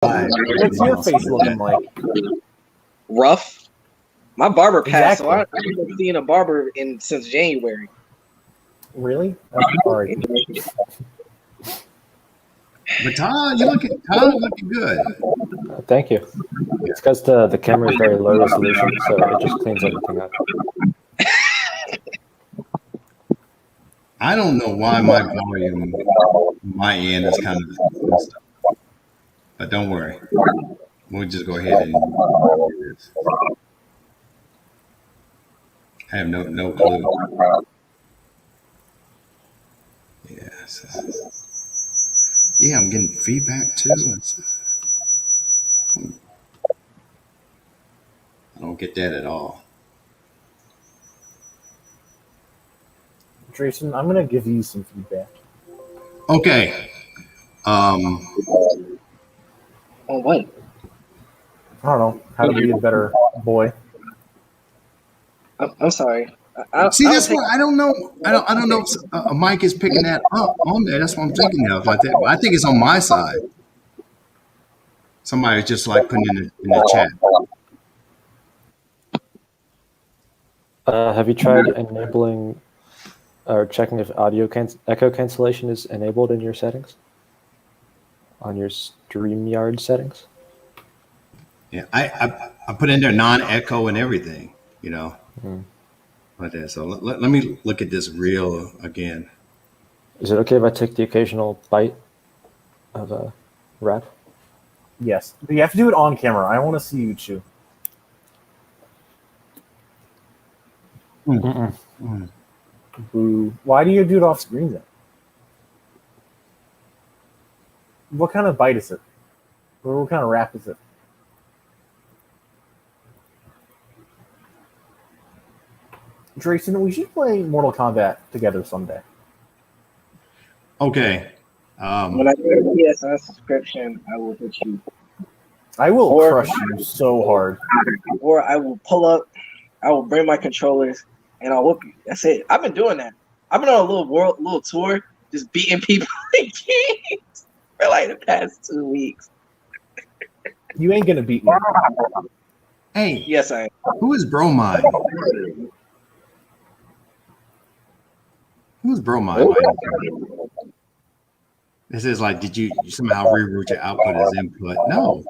What's your face looking like? Rough. My barber passed, Exactly. so I haven't seen a barber since January. Really? That's hard. But Todd looking good. Thank you. It's because the camera is very low resolution, so it just cleans everything up. I don't know why my volume, my end is kind of messed up. But don't worry. We'll just go ahead and do this. I have no clue. Yeah, I'm getting feedback too. I don't get that at all. Jason, I'm gonna give you some feedback. Okay. On what? I don't know how to be a better boy. I'm sorry. See, that's what I don't know. I don't know if a mic is picking that up on there. That's what I'm thinking of like that. But I think it's on my side. Somebody's just like putting in the chat. Have you tried enabling or checking if audio echo cancellation is enabled in your settings? On your StreamYard settings? Yeah, I put in there non-echo and everything, you know. Like that. So let me look at this reel again. Is it okay if I take the occasional bite of a wrap? Yes, but you have to do it on camera. I want to see you chew. Boo. Why do you do it off screen then? What kind of bite is it? Or what kind of wrap is it? Drayson, we should play Mortal Kombat together someday. Okay. When I get a PSN subscription, I will hit you. I will crush you so hard. Or I will pull up, I will bring my controllers, and I'll whoop you. That's it. I've been doing that. I've been on a little tour, just beating people in games for like the past 2 weeks. You ain't gonna beat me. Hey. Yes, I am. Who is Bromide? Who's Bromide? This is like, did you somehow reroute your output as input? No.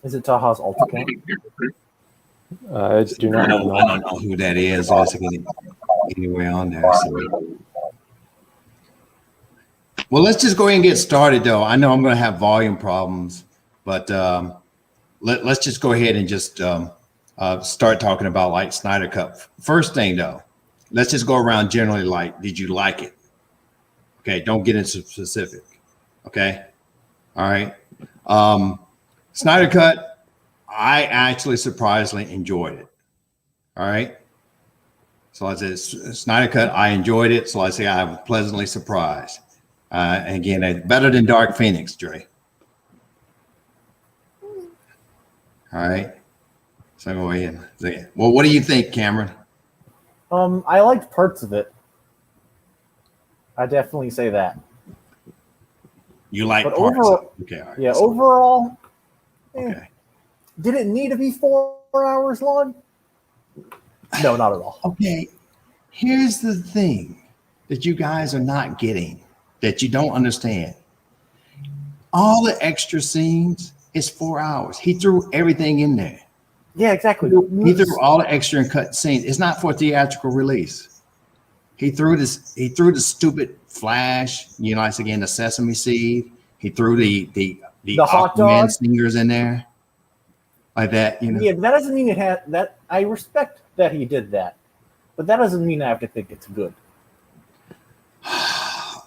Is it Taha's alt account? I do not know. I don't know who that is. Unless I get it anywhere on there. So. Well, let's just go ahead and get started, though. I know I'm going to have volume problems, but let's just go ahead and just start talking about like Snyder Cut. First thing, though, let's just go around generally like, did you like it? Okay, don't get into specific. Okay, all right. Snyder Cut, I actually surprisingly enjoyed it. All right. So I said Snyder Cut, I enjoyed it. So I say I was pleasantly surprised. Again, better than Dark Phoenix, Dre. All right. So go ahead and say it. Well, what do you think, Cameron? I liked parts of it. I definitely say that. You like but parts overall, of it. Okay, all right. Yeah, overall, okay. Did it need to be 4 hours long? No, not at all. Okay. Here's the thing that you guys are not getting, that you don't understand. All the extra scenes is 4 hours. He threw everything in there. Yeah, exactly. He threw all the extra and cut scenes. It's not for theatrical release. He threw the stupid Flash, you know, again, the sesame seed. He threw the hot dog singers in there. Like that, you know. Yeah, that doesn't mean it had that. I respect that he did that, but that doesn't mean I have to think it's good. I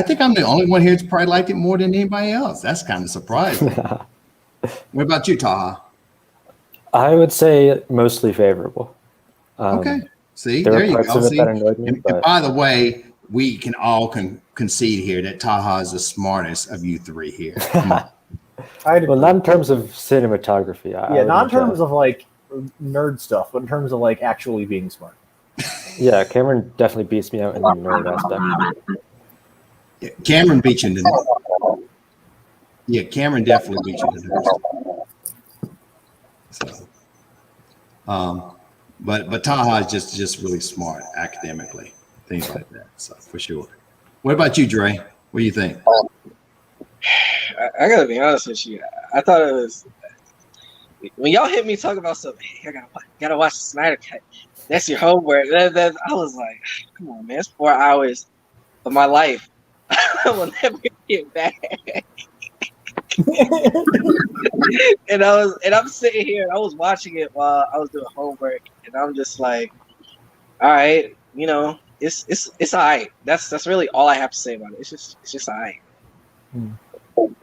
think I'm the only one here that's probably liked it more than anybody else. That's kind of surprising. What about you, Taha? I would say mostly favorable. Okay. See, there you are parts go. of it that annoyed me. And by the way, we can all concede here that Taha is the smartest of you three here. Come on. Well, not in terms of cinematography. Not in terms of like nerd stuff, but in terms of like actually being smart. Yeah, Cameron definitely beats me out in the nerd aspect. Cameron beat you in the. Yeah, Cameron definitely beat you in the first. So, but Taha is just really smart academically, things like that. So for sure. What about you, Dre? What do you think? I gotta be honest with you. I thought it was when y'all hit me talking about something. Hey, I gotta watch the Snyder Cut. That's your homework. I was like, come on, man. It's 4 hours of my life. I will never get back. And I'm sitting here. And I was watching it while I was doing homework, and I'm just like, all right, it's all right. That's really all I have to say about it. It's just all right.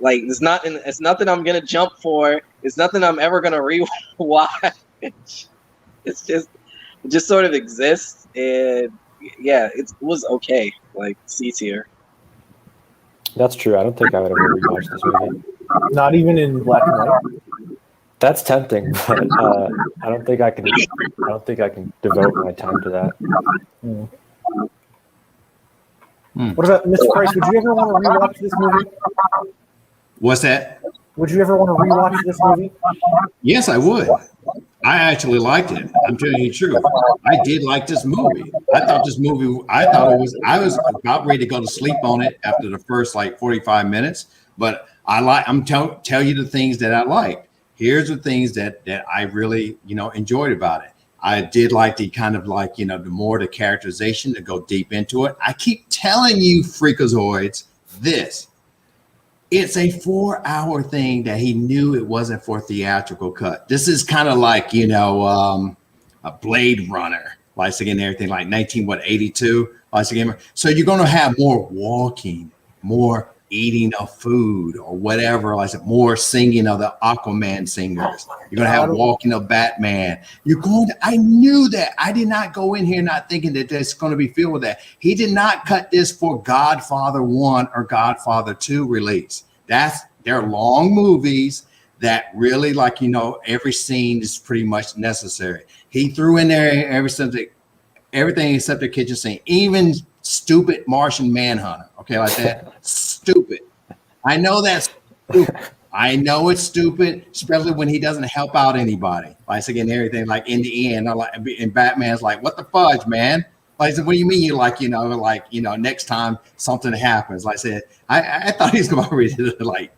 Like it's nothing I'm gonna jump for. It's nothing I'm ever gonna rewatch. It just sort of exists, and yeah, it was okay. Like C tier. That's true. I don't think I would ever rewatch this movie. Not even in black and white. That's tempting, but I don't think I can. I don't think I can devote my time to that. What about Mr. Price? Would you ever want to rewatch this movie? What's that? Would you ever want to rewatch this movie? Yes, I would. I actually liked it. I'm telling you the truth. I did like this movie. I thought I was about ready to go to sleep on it after the first like 45 minutes, but I'm tell you the things that I liked. Here's the things that I really, enjoyed about it. I did like the kind of like, the more the characterization to go deep into it. I keep telling you freakazoids this. It's a 4-hour thing that he knew it wasn't for theatrical cut. This is kind of like, a Blade Runner, like again, everything like 1982, like again. So you're going to have more walking, more eating of food or whatever, like more singing of the Aquaman singers. You're going to have walking of Batman. I knew that. I did not go in here not thinking that it's going to be filled with that. He did not cut this for Godfather 1 or Godfather 2 release. They're long movies that really every scene is pretty much necessary. He threw in there everything except the kitchen scene, even stupid Martian Manhunter. Okay, like that. Stupid. I know that's stupid. I know it's stupid, especially when he doesn't help out anybody. Like again, everything like in the end, and Batman's like, "What the fudge, man?" Like I said, what do you mean? You next time something happens. Like I said, I thought he was going to ready to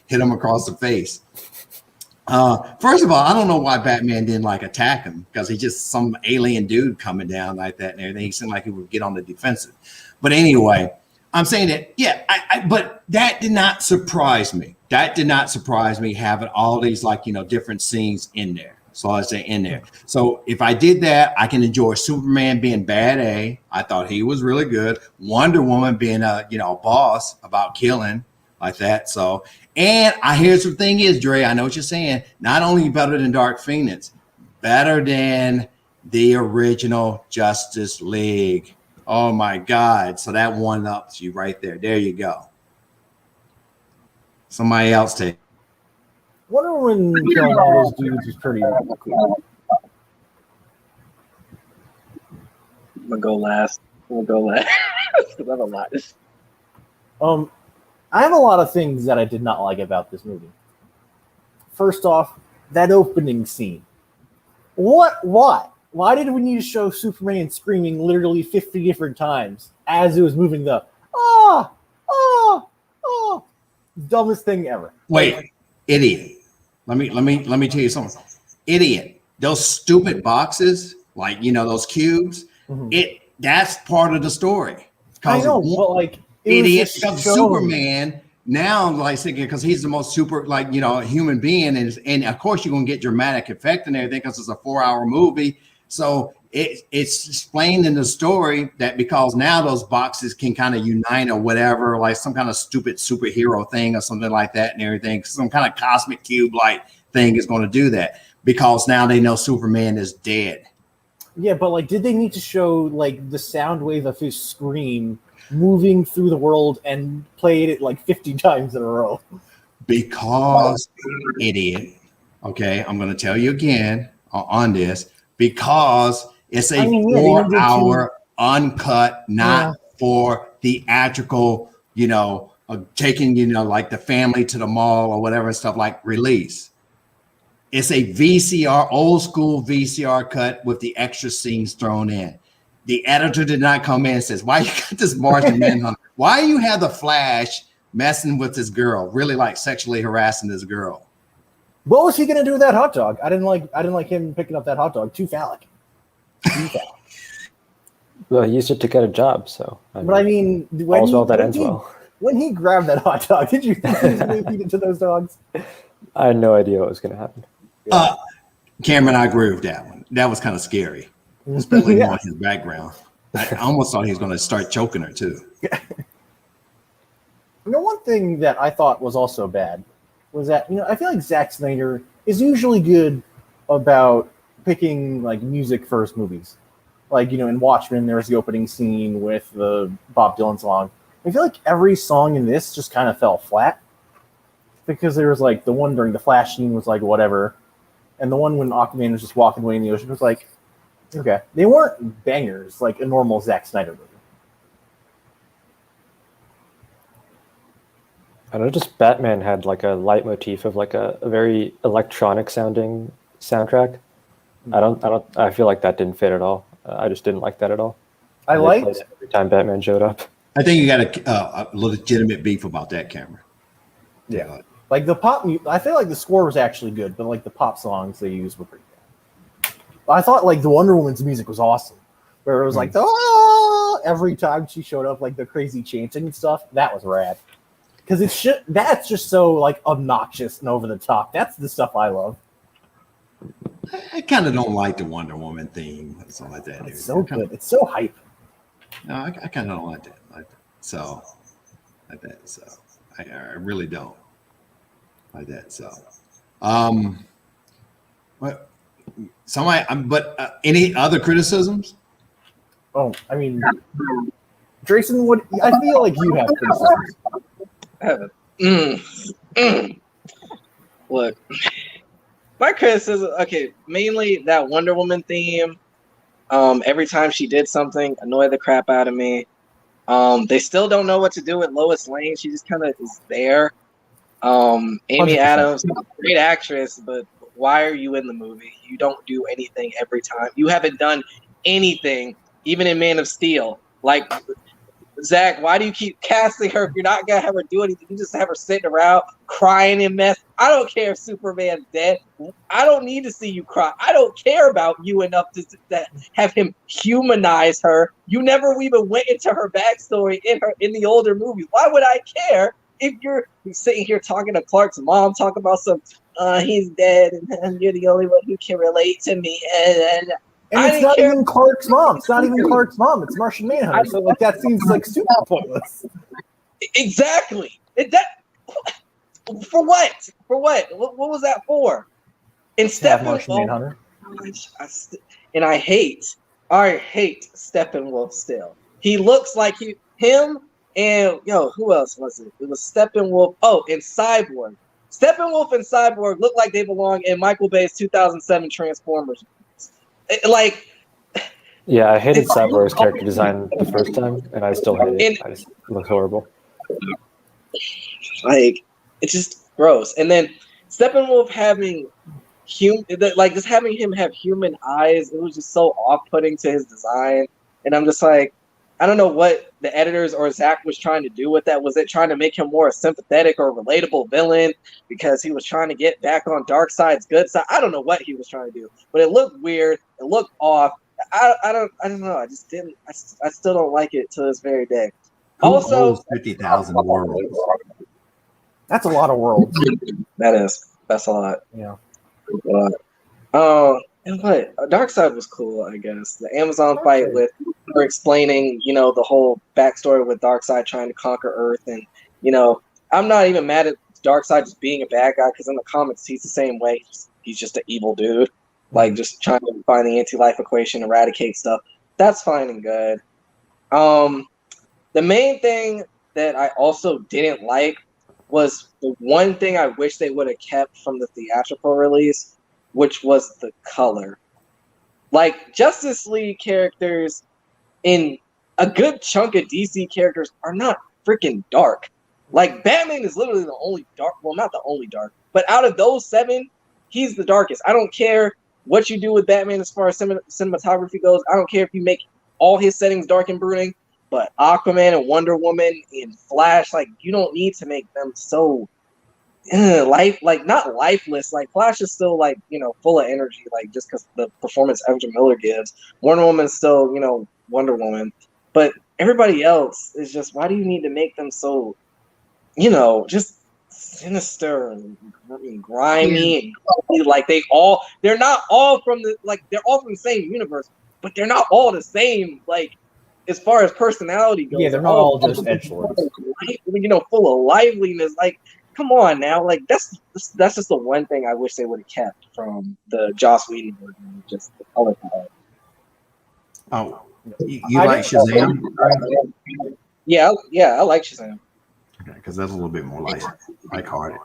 hit him across the face. First of all, I don't know why Batman didn't attack him, because he's just some alien dude coming down like that and everything. He seemed like he would get on the defensive. But anyway, I'm saying that, yeah, but that did not surprise me. That did not surprise me, having all these different scenes in there. So I say in there. So if I did that, I can enjoy Superman being bad A. I thought he was really good. Wonder Woman being a boss about killing like that. So, and here's the thing is, Dre, I know what you're saying. Not only better than Dark Phoenix, better than the original Justice League. Oh my God. So that one ups you right there. There you go. Somebody else take. Wonder Woman killing all those dudes was pretty cool. I'm gonna go last. I have a lot. I have a lot of things that I did not like about this movie. First off, that opening scene. What? Why? Why did we need to show Superman screaming literally 50 different times as it was moving the dumbest thing ever. Wait, idiot. Let me tell you something. Idiot. Those stupid boxes, those cubes, that's part of the story. I know, but idiot Superman now, because he's the most super, human being, and of course you're gonna get dramatic effect and everything because it's a 4-hour movie. So it's explained in the story that because now those boxes can kind of unite or whatever, like some kind of stupid superhero thing or something like that and everything, some kind of cosmic cube like thing is going to do that because now they know Superman is dead. Yeah, but did they need to show the sound wave of his scream moving through the world and played it 50 times in a row? Because idiot. Okay, I'm going to tell you again on this, because it's a 4-hour uncut, not for theatrical taking, like the family to the mall or whatever stuff like Release. It's a VCR, old school VCR cut with the extra scenes thrown in. The editor did not come in and says, why you got this Martian Manhunter? Why you have the Flash messing with this girl, really like sexually harassing this girl? What was he gonna do with that hot dog? I didn't like him picking up that hot dog. Too phallic. Too phallic. Well, he used it to get a job, so. But I mean, all's well that ends well. When he grabbed that hot dog, did you think he was going to feed it to those dogs? I had no idea what was going to happen. Cameron, I agree with that one. That was kind of scary, especially knowing his background. I almost thought he was going to start choking her too. One thing that I thought was also bad was that I feel like Zack Snyder is usually good about picking like music first movies. Like in Watchmen, there was the opening scene with the Bob Dylan song. I feel like every song in this just kind of fell flat because there was like the one during the Flash scene was like whatever, and the one when Aquaman was just walking away in the ocean was like, okay, they weren't bangers like a normal Zack Snyder movie. I know, just Batman had like a leitmotif of like a very electronic sounding soundtrack. I feel like that didn't fit at all. I just didn't like that at all. I liked it every time Batman showed up. I think you got a legitimate beef about that, Cameron. Yeah. Like the pop, I feel like the score was actually good, but like the pop songs they used were pretty bad. I thought like the Wonder Woman's music was awesome, where it was like every time she showed up, like the crazy chanting and stuff. That was rad. Because that's just so like obnoxious and over the top. That's the stuff I love. I kind of don't like the Wonder Woman theme, something like that. It's so good. It's so hype. No, I kind of don't like that. So I really don't like that. So, but any other criticisms? Oh, I mean, Jason, I feel like you have criticisms. Look. My criticism, mainly that Wonder Woman theme. Every time she did something, annoyed the crap out of me. They still don't know what to do with Lois Lane. She just kind of is there. Amy 100%. Adams, great actress, but why are you in the movie? You don't do anything every time. You haven't done anything, even in Man of Steel. Like, Zach, why do you keep casting her if you're not going to have her do anything? You just have her sitting around crying in mess. I don't care if Superman's dead. I don't need to see you cry. I don't care about you enough to have him humanize her. You never even went into her backstory in the older movies. Why would I care if you're sitting here talking to Clark's mom, talking about some, he's dead and you're the only one who can relate to me. And it's not even Clark's mom. It's not even Clark's mom. It's Martian Manhunter. So like that seems like super pointless. Exactly. For what? For what? What was that for? And Martian Manhunter. I hate Steppenwolf still. He looks like him and who else was it? It was Steppenwolf. Oh, and Cyborg. Steppenwolf and Cyborg look like they belong in Michael Bay's 2007 Transformers. Yeah, I hated Cyborg's character design the first time, and I still hate it. It looks horrible. Like, it's just gross. And then Steppenwolf having having him have human eyes, it was just so off-putting to his design. And I'm just like, I don't know what the editors or Zach was trying to do with that. Was it trying to make him more a sympathetic or relatable villain because he was trying to get back on Darkseid's good side? I don't know what he was trying to do, but it looked weird. It looked off. I don't know. I just didn't. I still don't like it to this very day. Also, 50,000 worlds. That's a lot of worlds. That's a lot. Yeah. And what? Darkseid was cool, I guess. The Amazon fight with her explaining, the whole backstory with Darkseid trying to conquer Earth, and I'm not even mad at Darkseid just being a bad guy because in the comics he's the same way. He's just an evil dude, like just trying to find the anti-life equation, eradicate stuff. That's fine and good. The main thing that I also didn't like was the one thing I wish they would have kept from the theatrical release, which was the color. Like, Justice League characters in a good chunk of DC characters are not freaking dark. Like Batman is literally the only dark. Well, not the only dark, but out of those 7, he's the darkest. I don't care what you do with Batman as far as cinematography goes. I don't care if you make all his settings dark and brooding. But Aquaman and Wonder Woman and Flash, like you don't need to make them so not lifeless. Like Flash is still like full of energy, like just because the performance Ezra Miller gives. Wonder Woman's still Wonder Woman, but everybody else is just, why do you need to make them so just sinister and grimy and grumpy? Like they're not all from they're all from the same universe, but they're not all the same. Like as far as personality goes, Yeah, they're not all just edgelords. Full of liveliness. Like, come on now. Like that's just the one thing I wish they would have kept from the Joss Whedon version, just the color palette. Oh, you like Shazam? Yeah, I like Shazam. Okay, because that's a little bit more lighthearted.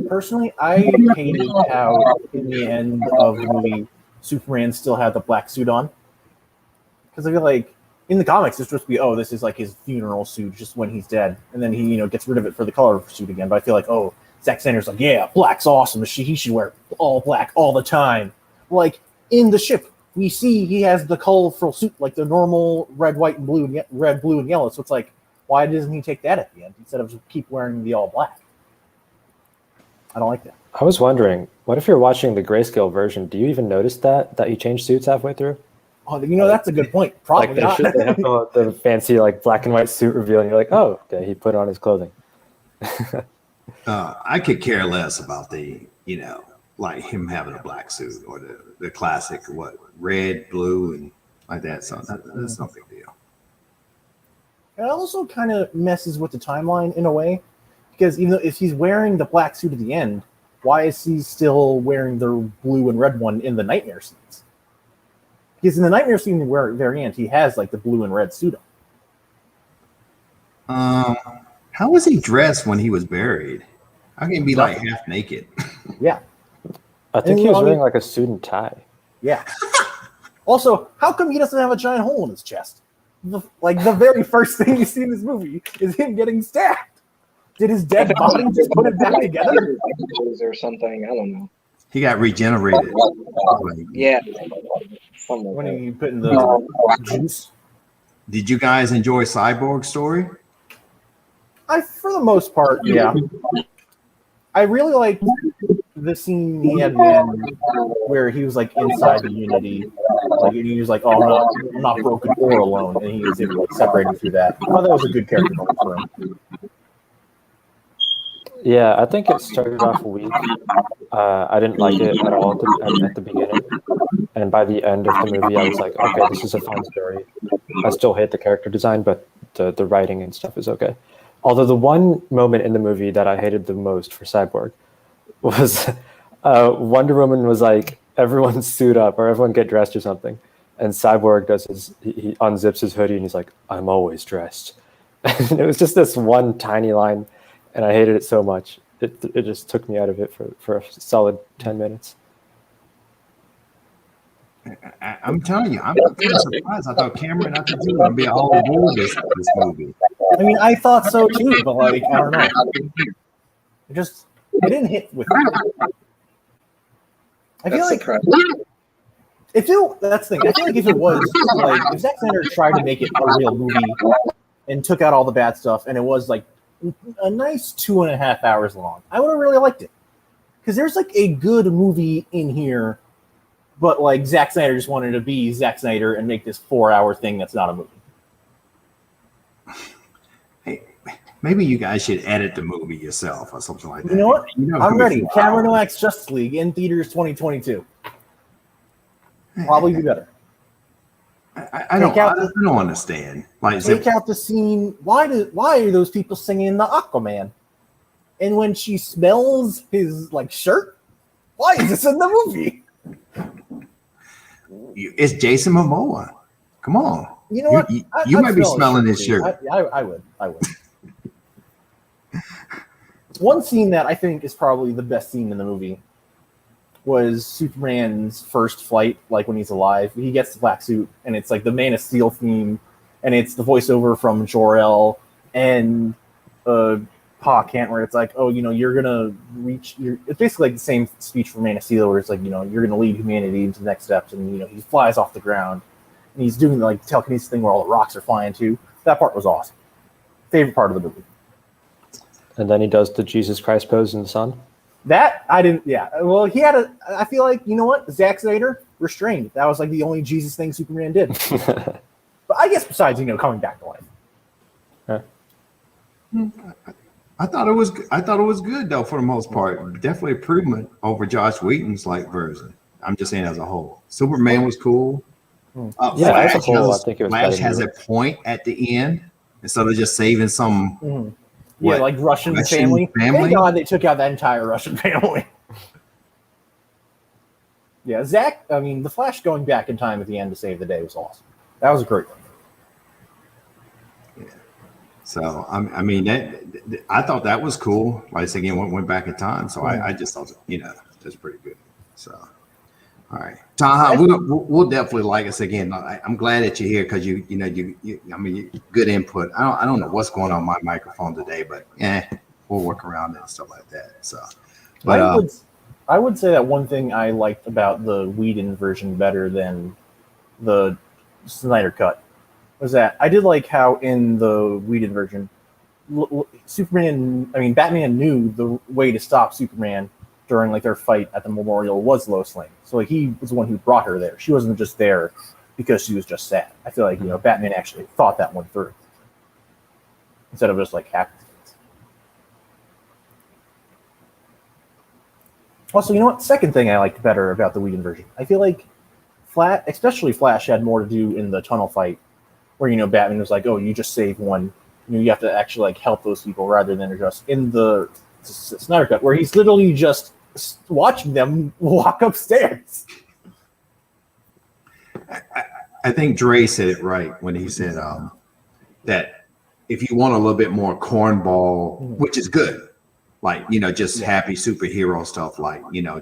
Personally, I hated how in the end of the movie, Superman still had the black suit on. Because I feel like in the comics, it's supposed to be, this is like his funeral suit just when he's dead. And then he, gets rid of it for the color suit again. But I feel like, Zack Snyder's like, yeah, black's awesome. He should wear all black all the time. Like, in the ship, we see he has the colorful suit, like the normal red, white, and blue, red, blue, and yellow. So it's like, why doesn't he take that at the end instead of just keep wearing the all black? I don't like that. I was wondering, what if you're watching the grayscale version? Do you even notice that he changed suits halfway through? Oh, that's a good point. Probably they not. they have the fancy black and white suit reveal, and you're like, oh, okay, he put on his clothing. I could care less about the like him having a black suit or the classic red, blue, and like that. So that's no big deal. It also kind of messes with the timeline in a way, because even though if he's wearing the black suit at the end, why is he still wearing the blue and red one in the nightmare scenes? Because in the nightmare scene where at the very end, he has like the blue and red suit on. How was he dressed when he was buried? How can he be like half naked? Yeah. I think he was wearing like a suit and tie. Yeah. Also, how come he doesn't have a giant hole in his chest? The very first thing you see in this movie is him getting stabbed. Did his dead body just put it back together? Or something, I don't know. He got regenerated. Yeah. When he put in the juice. Did you guys enjoy Cyborg's story? For the most part, yeah. I really liked the scene he had at the end where he was like inside the Unity, like and he was like, "Oh, I'm not broken or alone," and he was able to separate him through that. I thought that was a good character moment for him. Yeah, I think it started off weak. I didn't like it at all at the beginning, and by the end of the movie, I was like, "Okay, this is a fun story." I still hate the character design, but the writing and stuff is okay. Although the one moment in the movie that I hated the most for Cyborg was Wonder Woman was like, everyone suit up or everyone get dressed or something. And Cyborg he unzips his hoodie and he's like, I'm always dressed. And it was just this one tiny line and I hated it so much. It just took me out of it for a solid 10 minutes. I'm telling you, I'm kind of surprised. I thought Cameron, I thought you were going to be all aboard this movie. I mean, I thought so too, but I don't know. It didn't hit with me. I feel like that's the thing. I feel like if it was if Zack Snyder tried to make it a real movie and took out all the bad stuff, and it was like a nice 2.5 hours long, I would have really liked it. Because there's like a good movie in here. But like Zack Snyder just wanted to be Zack Snyder and make this 4-hour thing that's not a movie. Hey, maybe you guys should edit the movie yourself or something like that. You know what? I'm ready. Cameron Noak's Justice League in theaters 2022. Probably be better. I don't understand. Take out the scene. Why are those people singing the Aquaman? And when she smells his shirt, why is this in the movie? It's Jason Momoa. Come on. You know what? You might be smelling his shirt. I would. One scene that I think is probably the best scene in the movie was Superman's first flight, like when he's alive. He gets the black suit, and it's like the Man of Steel theme, and it's the voiceover from Jor-El, and Pa Kent, where it's like, oh, you're gonna reach. It's basically like the same speech from Man of Steel, where it's like, you're gonna lead humanity into the next steps, and he flies off the ground, and he's doing like telekinesis thing where all the rocks are flying too. That part was awesome. Favorite part of the movie. And then he does the Jesus Christ pose in the sun. That I didn't. Yeah. Well, he had a. I feel like Zack Snyder restrained. That was like the only Jesus thing Superman did. But I guess besides coming back to life. I thought it was good though for the most part. Definitely improvement over Josh Whedon's version. I'm just saying as a whole. Superman was cool. As a whole, I think it was Flash better has a point at the end instead of just saving some. Like Russian family. Thank God they took out that entire Russian family. Yeah, the Flash going back in time at the end to save the day was awesome. That was a great one. Yeah. So I thought that was cool. Like I said, again, went back in time. So I just thought that's pretty good. So all right, Taha, we'll definitely like us again. I'm glad that you're here because you good input. I don't know what's going on my microphone today, but we'll work around it and stuff like that. So, but I would say that one thing I liked about the Whedon version better than the Snyder cut was that I did like how in the Whedon version, Batman knew the way to stop Superman during their fight at the memorial was Lois Lane. So he was the one who brought her there. She wasn't just there because she was just sad. I feel like Batman actually thought that one through instead of just happenstance. Also, second thing I liked better about the Whedon version, I feel like especially Flash had more to do in the tunnel fight, where Batman was like, "Oh, you just save one. You have to actually help those people rather than just in the Snyder cut, where he's literally just watching them walk upstairs." I think Dre said it right when he said that if you want a little bit more cornball, which is good, just happy superhero stuff,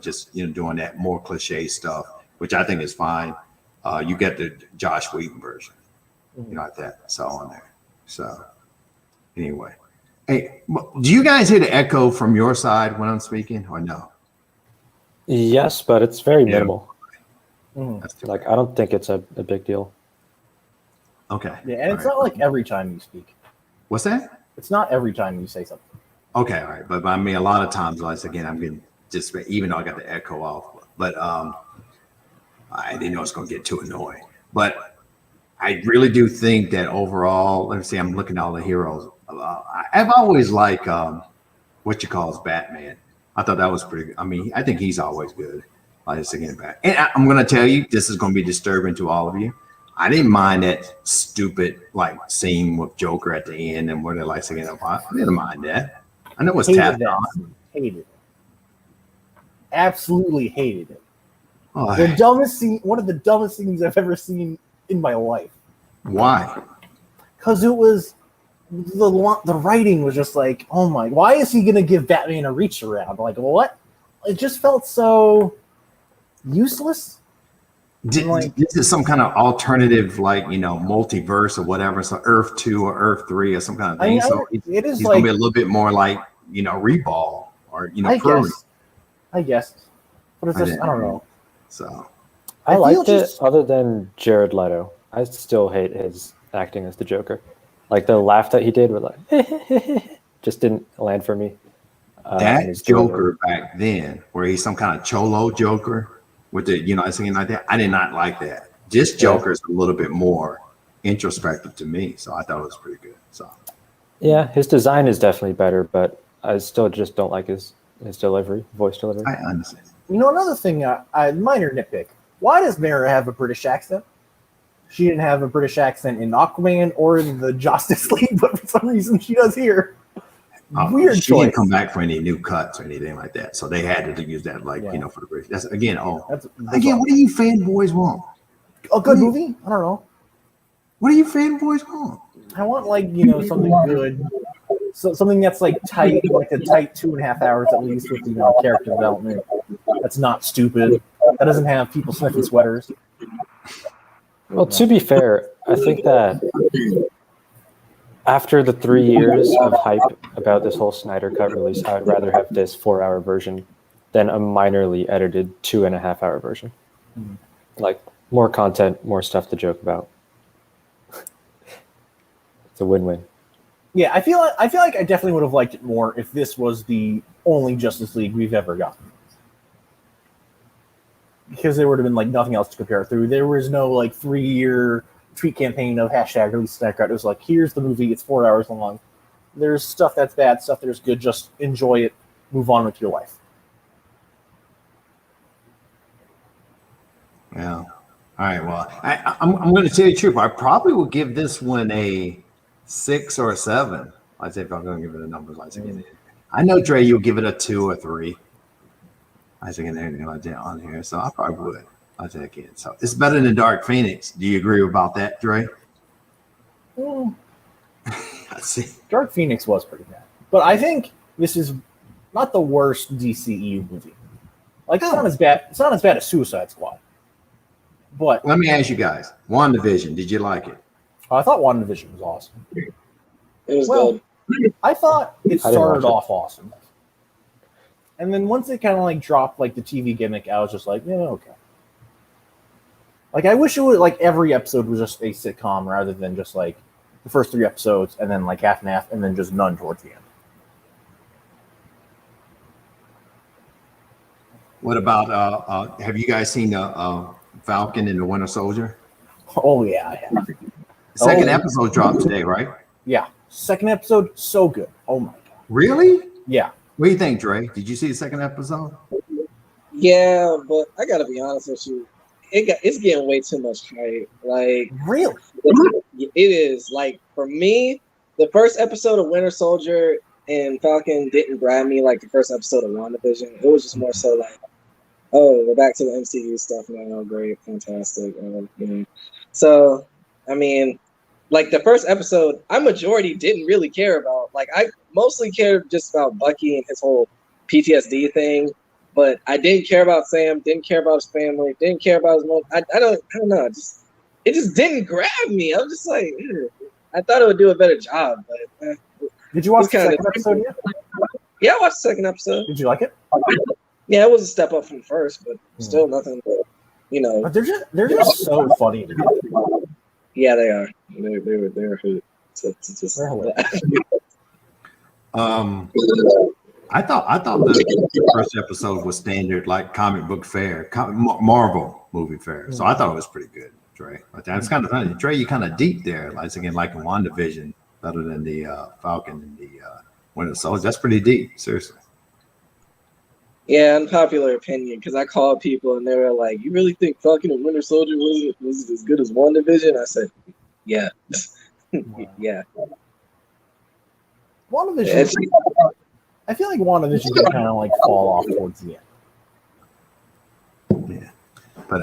just doing that more cliche stuff, which I think is fine. You get the Josh Whedon version, like that. So on there. So anyway, hey, do you guys hear the echo from your side when I'm speaking, or no? Yes, but it's very minimal. I don't think it's a big deal. Okay. Yeah, and it's not every time you speak. What's that? It's not every time you say something. Okay, all right. But a lot of times, I'm getting just, even though I got the echo off, but I didn't know it's going to get too annoying. But I really do think that overall, let me see, I'm looking at all the heroes. I've always liked what you call Batman. I thought that was pretty good. I think he's always good. And I'm going to tell you, this is going to be disturbing to all of you. I didn't mind that stupid scene with Joker at the end and where they're singing up. I didn't mind that. I know it's tapped on. Hated it. Absolutely hated it. Oh, the dumbest scene, one of the dumbest scenes I've ever seen in my life. Why? Because it was the writing was just oh my, why is he gonna give Batman a reach around? What? It just felt so useless. This is some kind of alternative, multiverse or whatever. So Earth 2 or Earth 3 or some kind of thing. It is he's gonna be a little bit more Reball or I guess. But it's just I don't know. So I liked it other than Jared Leto. I still hate his acting as the Joker. The laugh that he did with just didn't land for me. That Joker back then, where he's some kind of cholo Joker with the, singing like that. I did not like that. This Joker is a little bit more introspective to me, so I thought it was pretty good. So yeah, his design is definitely better, but I still just don't like his delivery, voice delivery. I understand. Another thing, minor nitpick. Why does Mara have a British accent? She didn't have a British accent in Aquaman or in the Justice League, but for some reason she does here. Weird she choice. Didn't come back for any new cuts or anything like that, so they had to use that, for the British. That's again. What do you fanboys want? A good movie? I don't know. What do you fanboys want? I want something good, something that's tight, a tight 2.5 hours at least with character development. That's not stupid. That doesn't have people sniffing sweaters. Well, to be fair, I think that After the 3 years of hype about this whole Snyder Cut release, I would rather have this 4-hour version than a minorly edited 2.5-hour version. Mm. Like more content, more stuff to joke about. It's a win-win. Yeah, I feel like I definitely would have liked it more if this was the only Justice League we've ever gotten. Because there would have been like nothing else to compare it through. There was no like 3-year tweet campaign of hashtag release Snyder Cut. It was like, here's the movie, it's 4 hours long. There's stuff that's bad, stuff that's good, just enjoy it, move on with your life. Yeah. All right. Well, I'm going to tell you the truth. I probably would give this one a 6 or a 7. I'd say if I'm going to give it a number. I know, Dre, you'll give it a 2 or 3. I think anything like that on here. So I probably would. I'll take it. So it's better than Dark Phoenix. Do you agree about that, Dre? Mm, I see. Dark Phoenix was pretty bad. But I think this is not the worst DCEU movie. Like, it's not as bad. It's not as bad as Suicide Squad. But Let me ask you guys. WandaVision, did you like it? I thought WandaVision was awesome. It was Well, good. I thought it I didn't started watch it. off awesome. And then once it kind of like dropped like the TV gimmick, I was just like, yeah, okay. Like, I wish it would, like, every episode was just a sitcom rather than just like the first 3 episodes and then like half and half and then just none towards the end. What about, have you guys seen Falcon and the Winter Soldier? Oh, yeah, I have. Second Oh. episode dropped today, right? Yeah. Second episode, so good. Oh, my God. Really? Yeah. What do you think, Dre? Did you see the second episode? Yeah, but I gotta be honest with you. It's getting way too much hype. Like, Really? it is. Like, for me, the first episode of Winter Soldier and Falcon didn't grab me like the first episode of WandaVision. It was just more so like, oh, we're back to the MCU stuff now. Great, fantastic. So, I mean, like the first episode, I majority didn't really care about. Like, I mostly cared just about Bucky and his whole PTSD thing. But I didn't care about Sam, didn't care about his family, didn't care about his mom. I don't know. It just didn't grab me. I'm just like, I thought it would do a better job, but Did you watch It's the kinda- second episode yet? yeah, I watched the second episode. Did you like it? Yeah, it was a step up from the first, but still nothing. But they're just so funny to me. Yeah, they are. They're a hoot. It's just, They're hilarious. I thought the first episode was standard, like comic book fare, Marvel movie fare. So I thought it was pretty good, Dre. But that's kind of funny, Dre. You kind of deep there, like again, like in WandaVision, better than the Falcon and the Winter Soldier. That's pretty deep, seriously. yeah, unpopular opinion, because I called people and they were like, "You really think Falcon and Winter Soldier was as good as WandaVision?" I said, "Yeah, yeah." WandaVision. It's- I feel like WandaVision can kind of like fall off towards the end. Yeah, but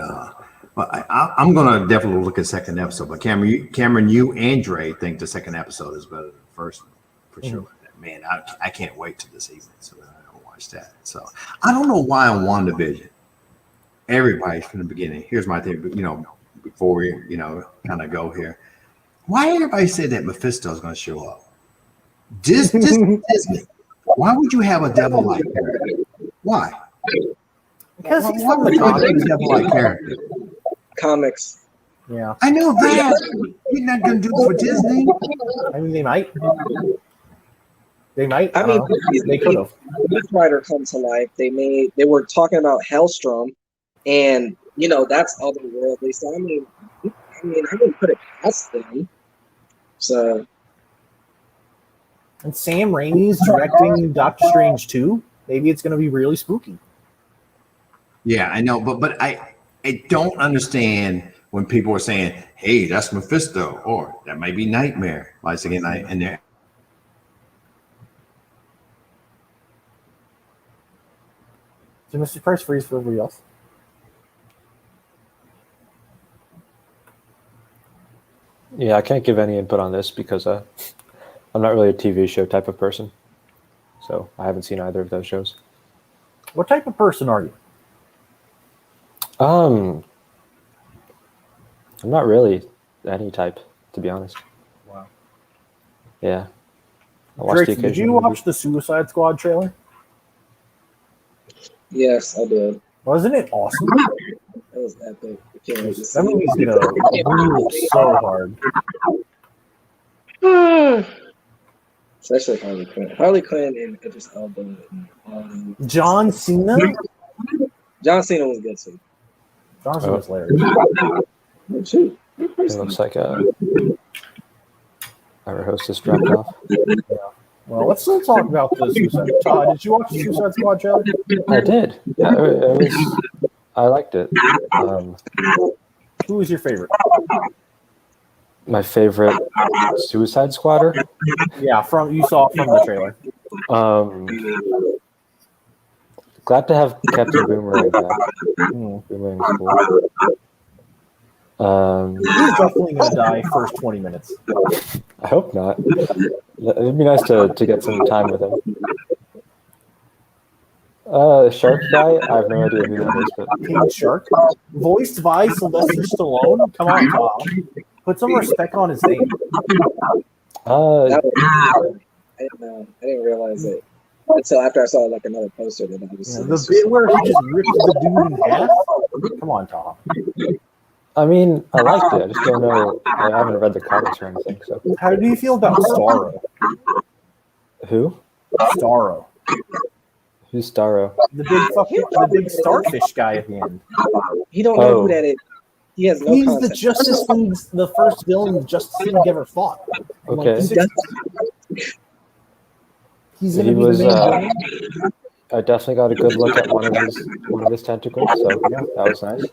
I'm gonna definitely look at second episode. But Cameron, you and Dre think the second episode is better than the first one for sure. Man, I can't wait till this evening so that I don't watch that. So I don't know why on WandaVision, everybody from the beginning. Here's my thing, before we kind of go here. Why everybody said that Mephisto is going to show up? Disney. Why would you have a devil-like character? Why? Because he's Why from would the you have a comics. devil-like character? Comics. Yeah. I know that. You're not going to do it for Disney. I mean, they might. They might. I mean, they could have. Ghost Rider come to life. They were talking about Hellstrom, and that's otherworldly. So I mean, I wouldn't put it past them. So And Sam Raimi's directing Doctor Strange 2. Maybe it's going to be really spooky. Yeah, I know, but I don't understand when people are saying, "Hey, that's Mephisto," or that might be Nightmare. Like again, and there. Did Mr. Price freeze for everybody else? Yeah, I can't give any input on this because I'm not really a TV show type of person. So I haven't seen either of those shows. What type of person are you? I'm not really any type, to be honest. Wow. Yeah. I watched Drake, did you watch the Suicide Squad trailer? Yes, I did. Wasn't it awesome? That was epic. I can't wait to see That movie's gonna rule so hard. Especially Harley Quinn. Harley Quinn and Idris Elba. And, John Cena? John Cena was good too. John Cena's hilarious. Oh, shoot. It looks like our host is dropped off. Well, let's still talk about the Suicide Squad. Did you watch the Suicide Squad trailer? I did. Yeah, it was. I liked it. Who was your favorite? My favorite Suicide Squatter. Yeah, you saw from the trailer. Glad to have Captain Boomerang back. Boomerang's cool. He's definitely gonna die first 20 minutes. I hope not. It'd be nice to get some time with him. Shark guy, I have no idea who that is, but King Shark, voiced by Sylvester Stallone. Come on, Tom. Put some respect on his name. I didn't know. I didn't realize it until after I saw like another poster that I was. The bit where he just rips the dude in half. Come on, Tom. I mean, I liked it. I just don't know. I haven't read the comics or anything. So, how do you feel about Starro? Who? Starro. Who's Starro? The big starfish guy at the end. You don't know who that is. He has no He's concept. the Justice League's the first villain the Justice League ever fought. Okay. He's he was. I definitely got a good look at one of his tentacles. So yeah, that was nice.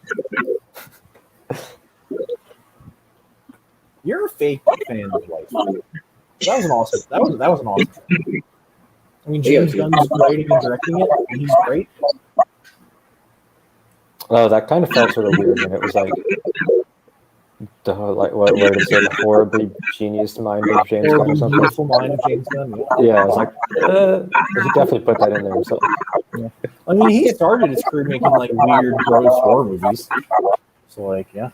You're a fake fan of life. That was an awesome. That was an awesome. I mean, James Gunn's writing and directing it, and he's great. Oh, that kind of felt sort of weird when it was like what did it say? The horribly genius mind of James Gunn or something. Beautiful mind of James Gunn. Yeah, I was like, he definitely put that in there himself. Yeah. I mean, he started his career making like weird, gross horror movies. So like, yeah.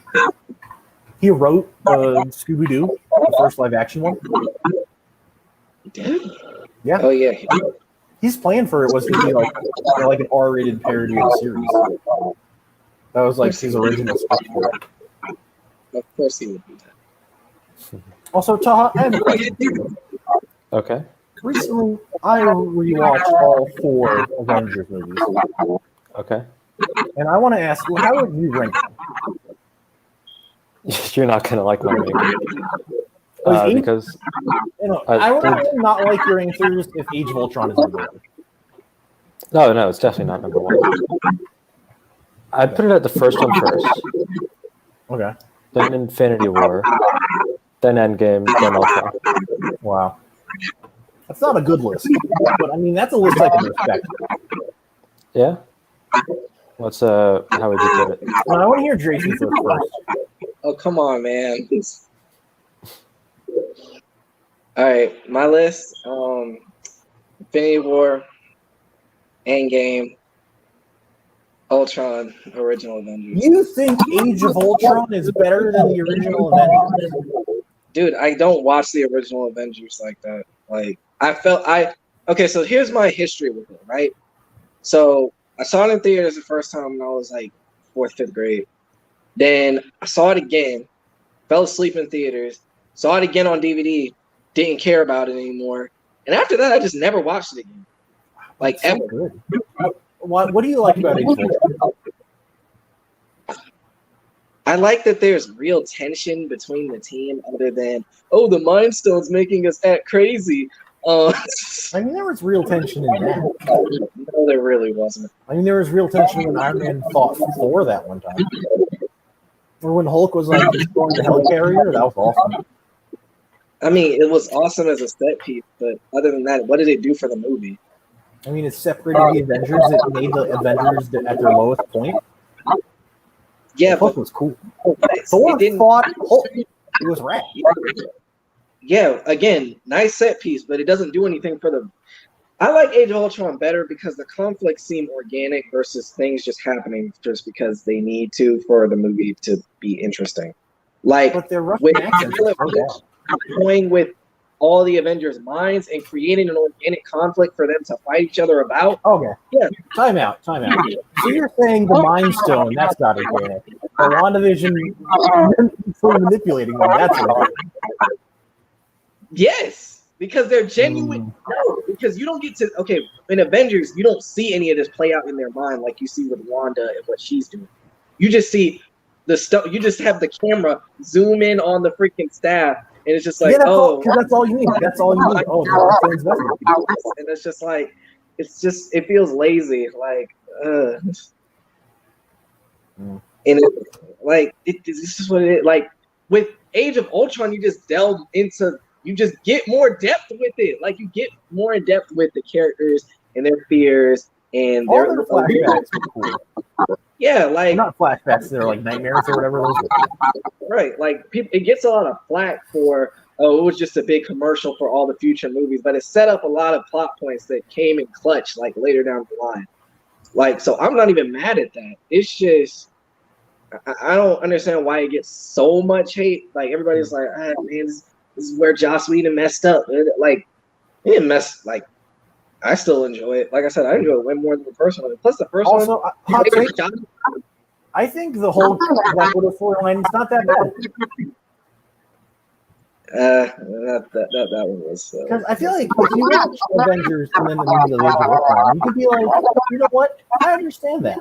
He wrote Scooby-Doo, the first live-action one. He did? Yeah. Oh yeah. His plan for it was to be like an R-rated parody of the series. That was like his original script for it. Of course he would do that. Also, Taha, I have a question for you. Okay. Recently, I rewatched all 4 Avengers movies. Okay. And I want to ask you, how would you rank them? You're not going to like my ranking. Because I would not like your answers if Age of Ultron is number 1. No, it's definitely not number 1. I'd put it at the first one first. Okay. Then Infinity War. Then Endgame. Then Ultron. Wow. That's not a good list. But I mean, that's a list I can respect. Yeah? What's how would you put it? Well, I want to hear Jason's list first. Oh, come on, man. All right, my list: Infinity War, Endgame, Ultron, original Avengers. You think Age of Ultron is better than the original Avengers? Dude, I don't watch the original Avengers like that. Like, okay. So here's my history with it, right? So I saw it in theaters the first time when I was like 4th, 5th grade. Then I saw it again, fell asleep in theaters, saw it again on DVD, didn't care about it anymore. And after that, I just never watched it again. Like, so ever. Good. What do you like about Age of Ultron? I like that there's real tension between the team other than, oh, the Mind Stone's making us act crazy. I mean, there was real tension in that. No, there really wasn't. I mean, there was real tension when Iron Man fought Thor that one time. Or when Hulk was like destroying the helicarrier. That was awesome. I mean, it was awesome as a set piece, but other than that, what did it do for the movie? I mean, it separated the Avengers. It made the Avengers at their lowest point. Yeah, Hulk was cool. Nice. Thor fought Hulk. It was rad. Yeah, again, nice set piece, but it doesn't do anything for the. I like Age of Ultron better because the conflicts seem organic versus things just happening just because they need to for the movie to be interesting. Like, but they're Russian accents. going with all the Avengers' minds and creating an organic conflict for them to fight each other about. Okay. Yeah. Time out. So you're saying the Mind Stone, that's not organic. The WandaVision manipulating them, that's organic. Yes, because they're genuine. No, because you don't get to, okay, in Avengers, you don't see any of this play out in their mind like you see with Wanda and what she's doing. You just see the stuff, you just have the camera zoom in on the freaking staff, and it's just like, that's all you need. That's all you need. Oh, and it's just like, it feels lazy. Like, and this is what it is. Like, with Age of Ultron, you just delve into, you just get more depth with it. Like, you get more in depth with the characters and their fears and their flashbacks. Cool. Yeah, like, not flashbacks, they're like nightmares or whatever those are. Right, like, it gets a lot of flack for, it was just a big commercial for all the future movies, but it set up a lot of plot points that came in clutch, like, later down the line. Like, so I'm not even mad at that. It's just, I don't understand why it gets so much hate. Like, everybody's like, man, this is where Joss Whedon messed up. Like, he didn't mess, like, I still enjoy it. Like I said, I enjoy it way more than the first one. Plus, the first one. I think the whole Black Widow storyline is not that bad. That one was. Because I feel like if you watch Avengers and then the movie of Age of Ultron, you could be like, you know what? I understand that.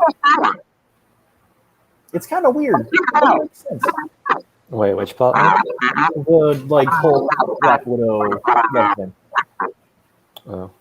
It's kind of weird. It makes sense. Wait, which plot? The whole Black Widow thing. Oh.